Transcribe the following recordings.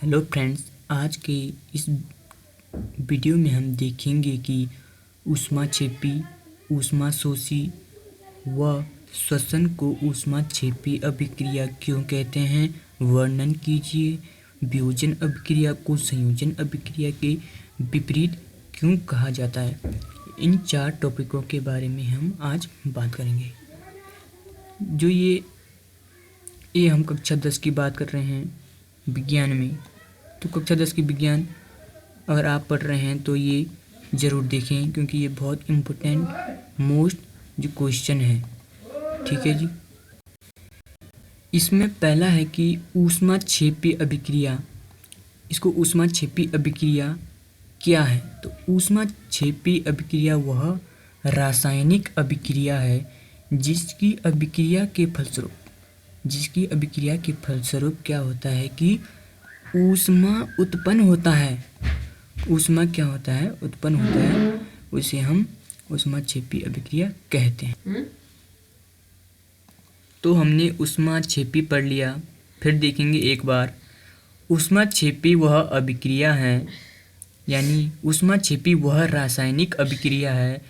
Hello friends, आज के इस वीडियो में हम देखेंगे कि ऊष्माक्षेपी, ऊष्माशोषी व श्वसन को ऊष्माक्षेपी अभिक्रिया क्यों कहते हैं। वर्णन कीजिए। वियोजन अभिक्रिया को संयोजन अभिक्रिया के विपरीत क्यों कहा जाता है। इन 4 टॉपिकों के बारे में हम आज बात करेंगे। जो ये हम कक्षा 10 की बात कर रहे हैं विज्ञान में। तो कक्षा 10 की विज्ञान अगर आप पढ़ रहे हैं तो ये ज़रूर देखें, क्योंकि ये बहुत इम्पोर्टेंट मोस्ट जो क्वेश्चन है। ठीक है जी। इसमें पहला है कि ऊष्माक्षेपी अभिक्रिया। इसको ऊष्माक्षेपी अभिक्रिया क्या है। तो ऊष्माक्षेपी अभिक्रिया वह रासायनिक अभिक्रिया है जिसकी अभिक्रिया के फलस्वरूप क्या होता है कि ऊष्मा उत्पन्न होता है। ऊष्मा क्या होता है, उत्पन्न होता है। उसे हम ऊष्माक्षेपी अभिक्रिया कहते हैं। तो हमने ऊष्माक्षेपी पढ़ लिया। फिर देखेंगे एक बार। ऊष्माक्षेपी वह अभिक्रिया है, यानी ऊष्माक्षेपी वह रासायनिक अभिक्रिया है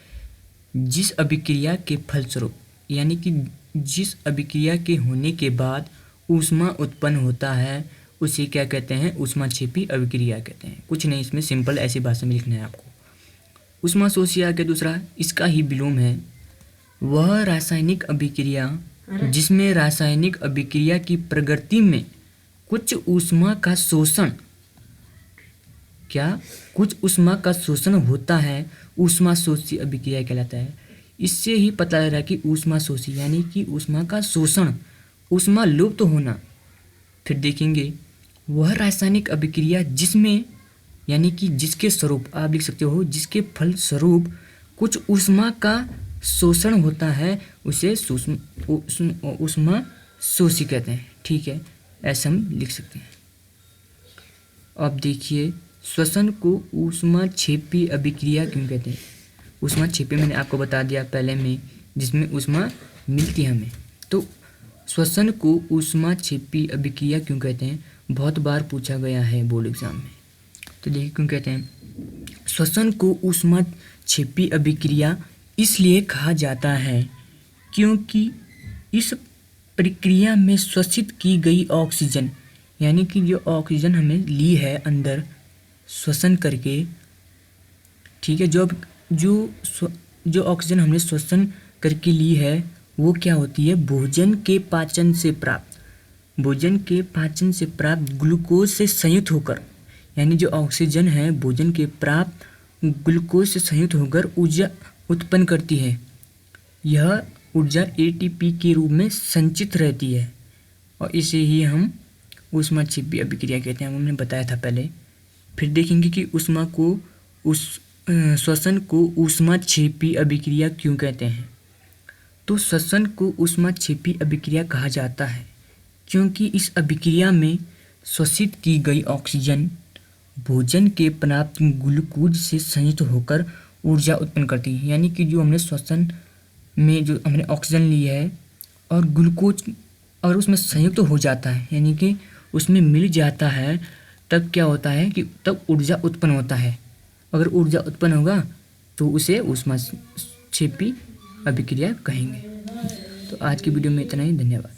जिस अभिक्रिया के फलस्वरूप, यानी कि जिस अभिक्रिया के होने के बाद ऊष्मा उत्पन्न होता है, उसे क्या कहते हैं, ऊष्माक्षेपी अभिक्रिया कहते हैं। कुछ नहीं, इसमें सिंपल ऐसी भाषा में लिखना है आपको। ऊष्माशोषी आगे दूसरा, इसका ही विलोम है। वह रासायनिक अभिक्रिया जिसमें रासायनिक अभिक्रिया की प्रगति में कुछ ऊष्मा का शोषण होता है, ऊष्माशोषी अभिक्रिया कहलाता है। इससे ही पता लग रहा है कि ऊष्माशोषी यानी कि ऊष्मा का शोषण, ऊष्मा लुप्त होना। फिर देखेंगे वह रासायनिक अभिक्रिया जिसमें, यानी कि जिसके स्वरूप, आप लिख सकते हो जिसके फल स्वरूप कुछ ऊष्मा का शोषण होता है, उसे ऊष्माशोषी कहते हैं। ठीक है, ऐसा हम लिख सकते हैं। अब देखिए, श्वसन को ऊष्माक्षेपी अभिक्रिया क्यों कहते हैं। ऊष्माक्षेपी मैंने आपको बता दिया पहले में, जिसमें ऊष्मा मिलती है हमें। तो श्वसन को ऊष्माक्षेपी अभिक्रिया क्यों कहते हैं, बहुत बार पूछा गया है बोर्ड एग्जाम में। तो देखिए क्यों कहते हैं। श्वसन को ऊष्माक्षेपी अभिक्रिया इसलिए कहा जाता है क्योंकि इस प्रक्रिया में श्वसित की गई ऑक्सीजन, यानी कि जो ऑक्सीजन हमें ली है अंदर श्वसन करके, ठीक है, जो ऑक्सीजन हमने श्वसन करके ली है वो क्या होती है, भोजन के पाचन से प्राप्त ग्लूकोज से संयुक्त होकर, यानी जो ऑक्सीजन है भोजन के प्राप्त ग्लूकोज से संयुक्त होकर ऊर्जा उत्पन्न करती है। यह ऊर्जा एटीपी के रूप में संचित रहती है और इसे ही हम ऊष्माक्षेपी अभिक्रिया कहते हैं। हमने बताया था पहले। फिर देखेंगे कि श्वसन को ऊष्माक्षेपी अभिक्रिया क्यों कहते हैं। तो श्वसन को ऊष्माक्षेपी अभिक्रिया कहा जाता है क्योंकि इस अभिक्रिया में श्वसित की गई ऑक्सीजन भोजन के प्राप्त ग्लूकोज से संयुक्त होकर ऊर्जा उत्पन्न करती है। यानी कि जो हमने श्वसन में जो हमने ऑक्सीजन ली है और ग्लूकोज और उसमें संयुक्त हो जाता है, यानी कि उसमें मिल जाता है, तब क्या होता है कि तब ऊर्जा उत्पन्न होता है। अगर ऊर्जा उत्पन्न होगा तो उसे ऊष्माक्षेपी अभिक्रिया कहेंगे। तो आज की वीडियो में इतना ही। धन्यवाद।